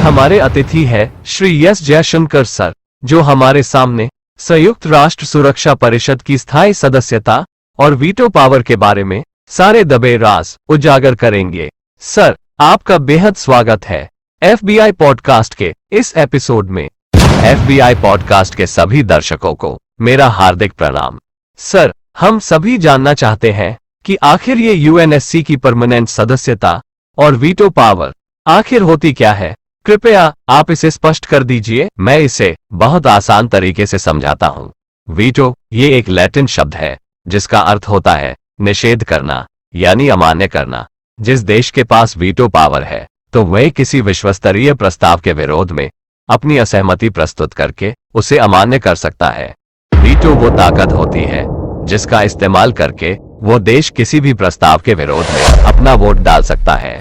हमारे अतिथि है श्री एस जयशंकर सर, जो हमारे सामने संयुक्त राष्ट्र सुरक्षा परिषद की स्थायी सदस्यता और वीटो पावर के बारे में सारे दबे राज उजागर करेंगे। सर, आपका बेहद स्वागत है FBI पॉडकास्ट के इस एपिसोड में। FBI पॉडकास्ट के सभी दर्शकों को मेरा हार्दिक प्रणाम। सर, हम सभी जानना चाहते हैं कि आखिर ये UNSC की परमानेंट सदस्यता और वीटो पावर आखिर होती क्या है। कृपया आप इसे स्पष्ट कर दीजिए। मैं इसे बहुत आसान तरीके से समझाता हूँ। वीटो ये एक लैटिन शब्द है जिसका अर्थ होता है निषेध करना यानी अमान्य करना। जिस देश के पास वीटो पावर है तो वह किसी विश्वस्तरीय प्रस्ताव के विरोध में अपनी असहमति प्रस्तुत करके उसे अमान्य कर सकता है। वीटो वो ताकत होती है जिसका इस्तेमाल करके वो देश किसी भी प्रस्ताव के विरोध में अपना वोट डाल सकता है।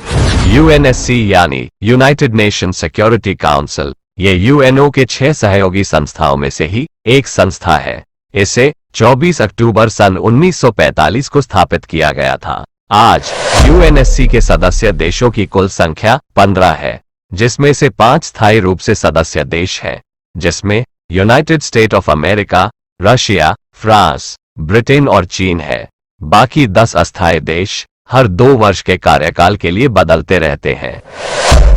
UNSC यानी यूनाइटेड नेशन सिक्योरिटी काउंसिल ये UNO के 6 सहयोगी संस्थाओं में से ही एक संस्था है। इसे 24 अक्टूबर सन 1945 को स्थापित किया गया था। आज UNSC के सदस्य देशों की कुल संख्या 15 है, जिसमें से 5 स्थायी रूप से सदस्य देश हैं, जिसमें United state of America, Russia, France, Britain और चीन है। बाकी 10 अस्थायी देश हर 2 वर्ष के कार्यकाल के लिए बदलते रहते हैं।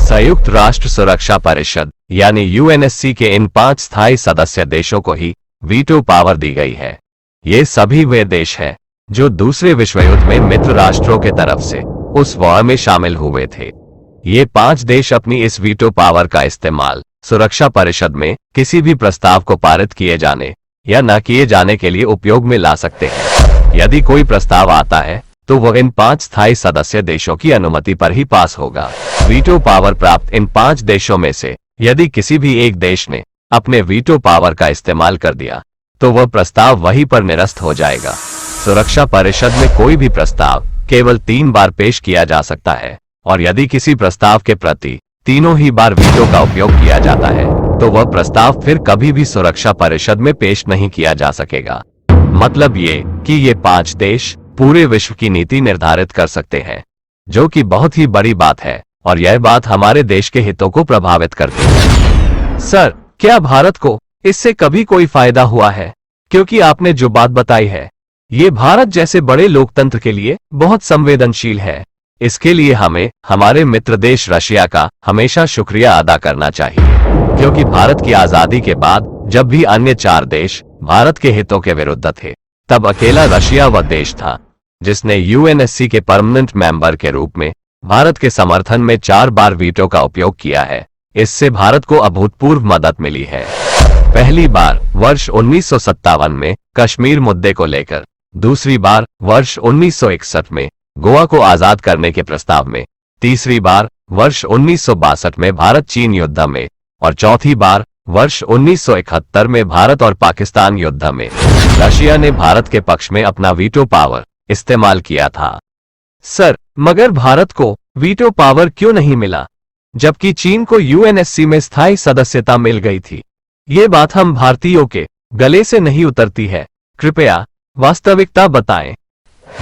संयुक्त राष्ट्र सुरक्षा परिषद यानी UNSC के इन 5 स्थायी सदस्य देशों को ही वीटो पावर दी गई है। ये सभी वे देश हैं जो दूसरे विश्व युद्ध में मित्र राष्ट्रों के तरफ से उस वॉर में शामिल हुए थे। ये 5 देश अपनी इस वीटो पावर का इस्तेमाल सुरक्षा परिषद में किसी भी प्रस्ताव को पारित किए जाने या न किए जाने के लिए उपयोग में ला सकते हैं। यदि कोई प्रस्ताव आता है तो वह इन 5 स्थायी सदस्य देशों की अनुमति पर ही पास होगा। वीटो पावर प्राप्त इन 5 देशों में से यदि किसी भी एक देश ने अपने वीटो पावर का इस्तेमाल कर दिया तो वह प्रस्ताव वहीं पर निरस्त हो जाएगा। सुरक्षा परिषद में कोई भी प्रस्ताव केवल 3 बार पेश किया जा सकता है, और यदि किसी प्रस्ताव के प्रति तीनों ही बार वीटो का उपयोग किया जाता है तो वह प्रस्ताव फिर कभी भी सुरक्षा परिषद में पेश नहीं किया जा सकेगा। मतलब ये कि ये 5 देश पूरे विश्व की नीति निर्धारित कर सकते हैं, जो कि बहुत ही बड़ी बात है, और यह बात हमारे देश के हितों को प्रभावित करती है। सर, क्या भारत को इससे कभी कोई फायदा हुआ है? क्योंकि आपने जो बात बताई है ये भारत जैसे बड़े लोकतंत्र के लिए बहुत संवेदनशील है। इसके लिए हमें हमारे मित्र देश रशिया का हमेशा शुक्रिया अदा करना चाहिए, क्योंकि भारत की आजादी के बाद जब भी अन्य 4 देश भारत के हितों के विरुद्ध थे, तब अकेला रशिया वह देश था जिसने UNSC के परमानेंट मेंबर के रूप में भारत के समर्थन में 4 बार वीटो का उपयोग किया है। इससे भारत को अभूतपूर्व मदद मिली है। पहली बार वर्ष 1957 में कश्मीर मुद्दे को लेकर, दूसरी बार वर्ष 1961 में गोवा को आजाद करने के प्रस्ताव में, तीसरी बार वर्ष 1962 में भारत चीन युद्ध में, और चौथी बार वर्ष 1971 में भारत और पाकिस्तान युद्ध में रशिया ने भारत के पक्ष में अपना वीटो पावर इस्तेमाल किया था। सर, मगर भारत को वीटो पावर क्यों नहीं मिला, जबकि चीन को UNSC में स्थायी सदस्यता मिल गई थी? ये बात हम भारतीयों के गले से नहीं उतरती है। कृपया वास्तविकता बताएं।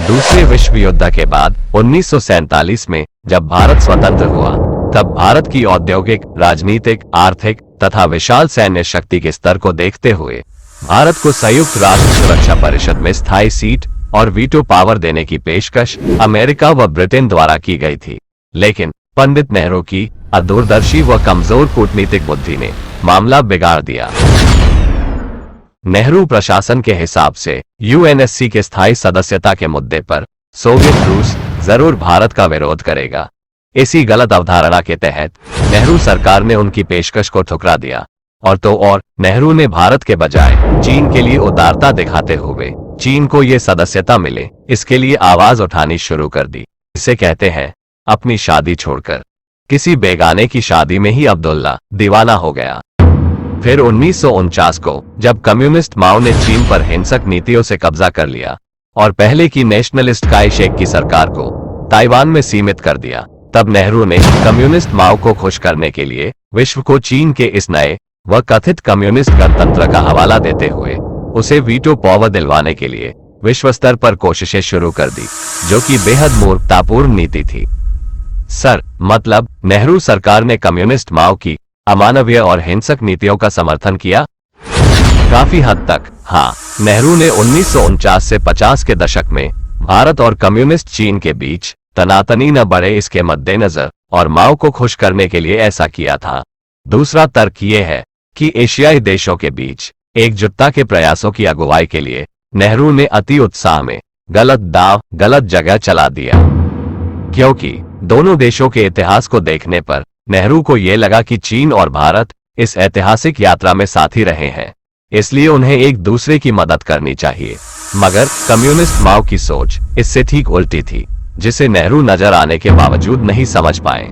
दूसरे विश्व युद्ध के बाद 1947 में जब भारत स्वतंत्र हुआ, तब भारत की औद्योगिक, राजनीतिक, आर्थिक तथा विशाल सैन्य शक्ति के स्तर को देखते हुए भारत को संयुक्त राष्ट्र सुरक्षा परिषद में स्थायी सीट और वीटो पावर देने की पेशकश अमेरिका व ब्रिटेन द्वारा की गई थी। लेकिन पंडित नेहरू की अदूरदर्शी व कमजोर कूटनीतिक बुद्धि ने मामला बिगाड़ दिया। नेहरू प्रशासन के हिसाब से UNSC के स्थायी सदस्यता के मुद्दे पर सोवियत रूस जरूर भारत का विरोध करेगा। इसी गलत अवधारणा के तहत नेहरू सरकार ने उनकी पेशकश को ठुकरा दिया, और नेहरू ने भारत के बजाय चीन के लिए उदारता दिखाते हुए चीन को ये सदस्यता मिले इसके लिए आवाज उठानी शुरू कर दी। इसे कहते हैं अपनी शादी छोड़कर किसी बेगाने की शादी में ही अब्दुल्ला दीवाना हो गया। फिर 1949 को जब कम्युनिस्ट माओ ने चीन पर हिंसक नीतियों से कब्जा कर लिया और पहले की नेशनलिस्ट काई शेक की सरकार को ताइवान में सीमित कर दिया, तब नेहरू ने कम्युनिस्ट माओ को खुश करने के लिए विश्व को चीन के इस नए व कथित कम्युनिस्ट गणतंत्र का हवाला देते हुए उसे वीटो पावर दिलवाने के लिए विश्व स्तर पर कोशिशें शुरू कर दी, जो कि बेहद मूर्खतापूर्ण नीति थी। सर, मतलब नेहरू सरकार ने कम्युनिस्ट माओ की अमानवीय और हिंसक नीतियों का समर्थन किया? काफी हद तक हाँ। नेहरू ने 1949 से 50 के दशक में भारत और कम्युनिस्ट चीन के बीच तनातनी न बढ़े इसके मद्देनजर और माओ को खुश करने के लिए ऐसा किया था। दूसरा तर्क यह है कि एशियाई देशों के बीच एकजुटता के प्रयासों की अगुवाई के लिए नेहरू ने अति उत्साह में गलत दांव गलत जगह चला दिया, क्योंकि दोनों देशों के इतिहास को देखने पर नेहरू को यह लगा कि चीन और भारत इस ऐतिहासिक यात्रा में साथी रहे हैं, इसलिए उन्हें एक दूसरे की मदद करनी चाहिए। मगर कम्युनिस्ट माओ की सोच इससे ठीक उल्टी थी, जिसे नेहरू नजर आने के बावजूद नहीं समझ पाए।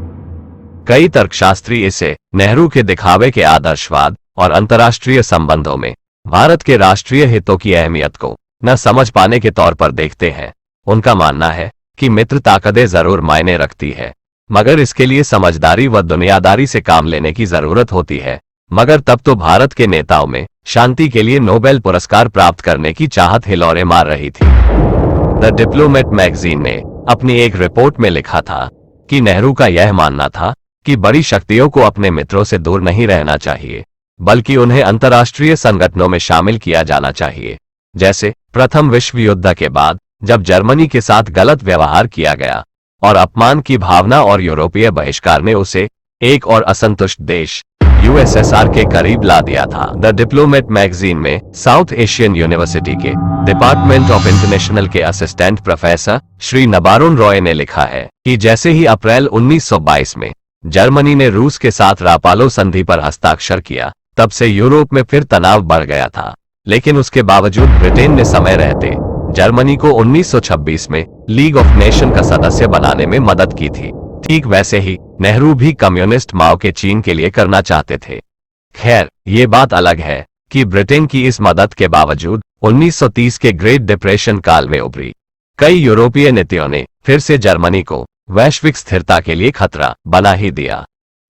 कई तर्कशास्त्री इसे नेहरू के दिखावे के आदर्शवाद और अंतर्राष्ट्रीय संबंधों में भारत के राष्ट्रीय हितों की अहमियत को न समझ पाने के तौर पर देखते हैं। उनका मानना है कि मित्र ताकतें जरूर मायने रखती है, मगर इसके लिए समझदारी व दुनियादारी से काम लेने की जरूरत होती है। मगर तब तो भारत के नेताओं में शांति के लिए नोबेल पुरस्कार प्राप्त करने की चाहत हिलोरे मार रही थी। द डिप्लोमेट मैगजीन ने अपनी एक रिपोर्ट में लिखा था कि नेहरू का यह मानना था कि बड़ी शक्तियों को अपने मित्रों से दूर नहीं रहना चाहिए, बल्कि उन्हें अंतर्राष्ट्रीय संगठनों में शामिल किया जाना चाहिए। जैसे प्रथम विश्व युद्ध के बाद जब जर्मनी के साथ गलत व्यवहार किया गया और अपमान की भावना और यूरोपीय बहिष्कार ने उसे एक और असंतुष्ट देश यूएसएसआर के करीब ला दिया था। द डिप्लोमेट मैगजीन में साउथ एशियन यूनिवर्सिटी के डिपार्टमेंट ऑफ इंटरनेशनल के असिस्टेंट प्रोफेसर श्री नबारुण रॉय ने लिखा है कि जैसे ही अप्रैल 1922 में जर्मनी ने रूस के साथ रापालो संधि पर हस्ताक्षर किया, तब से यूरोप में फिर तनाव बढ़ गया था। लेकिन उसके बावजूद ब्रिटेन ने समय रहते जर्मनी को 1926 में लीग ऑफ नेशन का सदस्य बनाने में मदद की थी। ठीक वैसे ही नेहरू भी कम्युनिस्ट माओ के चीन के लिए करना चाहते थे। खैर, ये बात अलग है कि ब्रिटेन की इस मदद के बावजूद 1930 के ग्रेट डिप्रेशन काल में उभरी कई यूरोपीय नीतियों ने फिर से जर्मनी को वैश्विक स्थिरता के लिए खतरा बना ही दिया।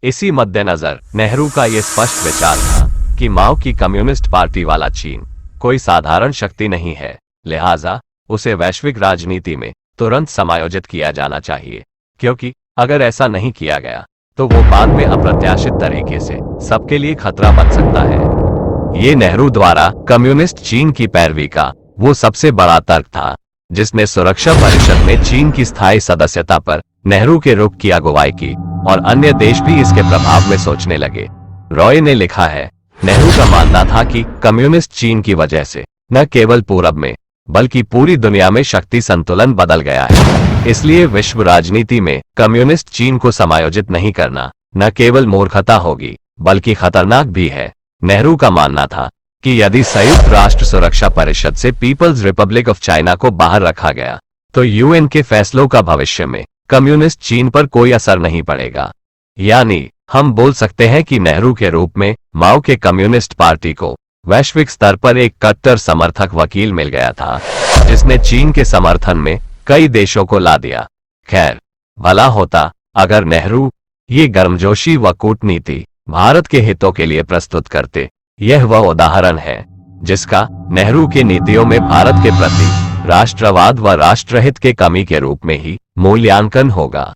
इसी मद्देनजर नेहरू का यह स्पष्ट विचार था कि माओ की कम्युनिस्ट पार्टी वाला चीन कोई साधारण शक्ति नहीं है, लिहाजा उसे वैश्विक राजनीति में तुरंत समायोजित किया जाना चाहिए, क्योंकि अगर ऐसा नहीं किया गया तो वो बाद में अप्रत्याशित तरीके से सबके लिए खतरा बन सकता है। ये नेहरू द्वारा कम्युनिस्ट चीन की पैरवी का वो सबसे बड़ा तर्क था जिसने सुरक्षा परिषद में चीन की स्थायी सदस्यता पर नेहरू के रुख की अगुवाई की और अन्य देश भी इसके प्रभाव में सोचने लगे। रॉय ने लिखा है, नेहरू का मानना था कि कम्युनिस्ट चीन की वजह से न केवल पूरब में बल्कि पूरी दुनिया में शक्ति संतुलन बदल गया है, इसलिए विश्व राजनीति में कम्युनिस्ट चीन को समायोजित नहीं करना न केवल मूर्खता होगी बल्कि खतरनाक भी है। नेहरू का मानना था कि यदि संयुक्त राष्ट्र सुरक्षा परिषद से पीपल्स रिपब्लिक ऑफ चाइना को बाहर रखा गया तो यूएन के फैसलों का भविष्य में कम्युनिस्ट चीन पर कोई असर नहीं पड़ेगा। यानी हम बोल सकते हैं कि नेहरू के रूप में माओ के कम्युनिस्ट पार्टी को वैश्विक स्तर पर एक कट्टर समर्थक वकील मिल गया था, जिसने चीन के समर्थन में कई देशों को ला दिया। खैर, भला होता अगर नेहरू ये गर्मजोशी व कूटनीति भारत के हितों के लिए प्रस्तुत करते। यह वह उदाहरण है जिसका नेहरू की नीतियों में भारत के प्रति राष्ट्रवाद व राष्ट्रहित के कमी के रूप में ही मूल्यांकन होगा।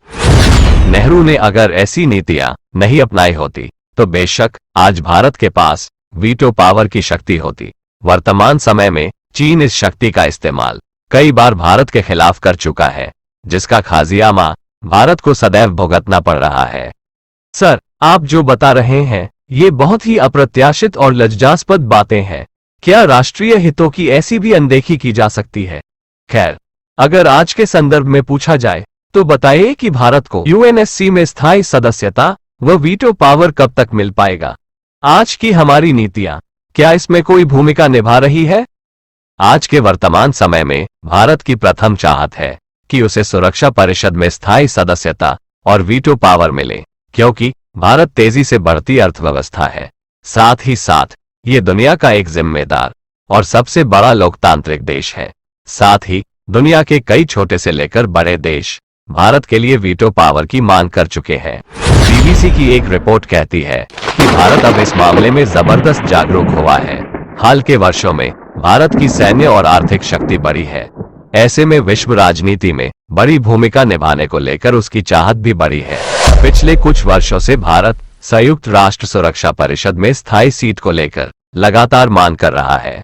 नेहरू ने अगर ऐसी नीतियां नहीं अपनाई होती तो बेशक आज भारत के पास वीटो पावर की शक्ति होती। वर्तमान समय में चीन इस शक्ति का इस्तेमाल कई बार भारत के खिलाफ कर चुका है, जिसका खाजियामा भारत को सदैव भुगतना पड़ रहा है। सर, आप जो बता रहे हैं ये बहुत ही अप्रत्याशित और लज्जास्पद बातें हैं। क्या राष्ट्रीय हितों की ऐसी भी अनदेखी की जा सकती है? खैर, अगर आज के संदर्भ में पूछा जाए तो बताइए कि भारत को यूएनएससी में स्थायी सदस्यता व वीटो पावर कब तक मिल पाएगा? आज की हमारी नीतियां क्या इसमें कोई भूमिका निभा रही है? आज के वर्तमान समय में भारत की प्रथम चाहत है कि उसे सुरक्षा परिषद में स्थायी सदस्यता और वीटो पावर मिले, क्योंकि भारत तेजी से बढ़ती अर्थव्यवस्था है। साथ ही साथ ये दुनिया का एक जिम्मेदार और सबसे बड़ा लोकतांत्रिक देश है। साथ ही दुनिया के कई छोटे से लेकर बड़े देश भारत के लिए वीटो पावर की मांग कर चुके हैं। बीबीसी की एक रिपोर्ट कहती है कि भारत अब इस मामले में जबरदस्त जागरूक हुआ है। हाल के वर्षों में भारत की सैन्य और आर्थिक शक्ति बढ़ी है। ऐसे में विश्व राजनीति में बड़ी भूमिका निभाने को लेकर उसकी चाहत भी बढ़ी है। पिछले कुछ वर्षों से भारत संयुक्त राष्ट्र सुरक्षा परिषद में स्थायी सीट को लेकर लगातार मांग कर रहा है।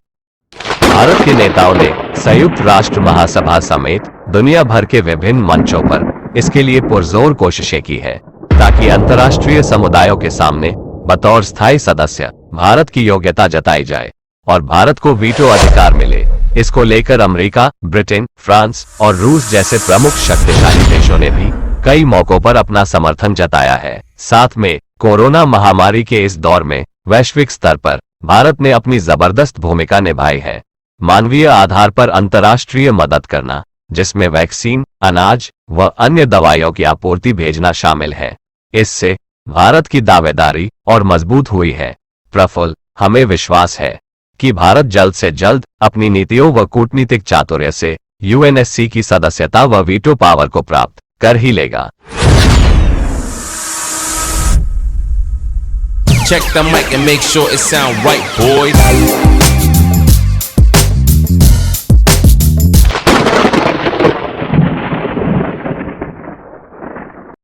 भारत के नेताओं ने संयुक्त राष्ट्र महासभा समेत दुनिया भर के विभिन्न मंचों पर इसके लिए पुरजोर कोशिशें की है, ताकि अंतर्राष्ट्रीय समुदायों के सामने बतौर स्थायी सदस्य भारत की योग्यता जताई जाए और भारत को वीटो अधिकार मिले। इसको लेकर अमेरिका, ब्रिटेन, फ्रांस और रूस जैसे प्रमुख शक्तिशाली देशों ने भी कई मौकों पर अपना समर्थन जताया है। साथ में कोरोना महामारी के इस दौर में वैश्विक स्तर पर भारत ने अपनी जबरदस्त भूमिका निभाई है। मानवीय आधार पर अंतर्राष्ट्रीय मदद करना, जिसमें वैक्सीन, अनाज व अन्य दवाइयों की आपूर्ति भेजना शामिल है। इससे भारत की दावेदारी और मजबूत हुई है। प्रफुल्ल, हमें विश्वास है कि भारत जल्द से जल्द अपनी नीतियों व कूटनीतिक चातुर्य से यूएनएससी की सदस्यता व वीटो पावर को प्राप्त कर ही लेगा। Check the mic and make sure it sound right, boys.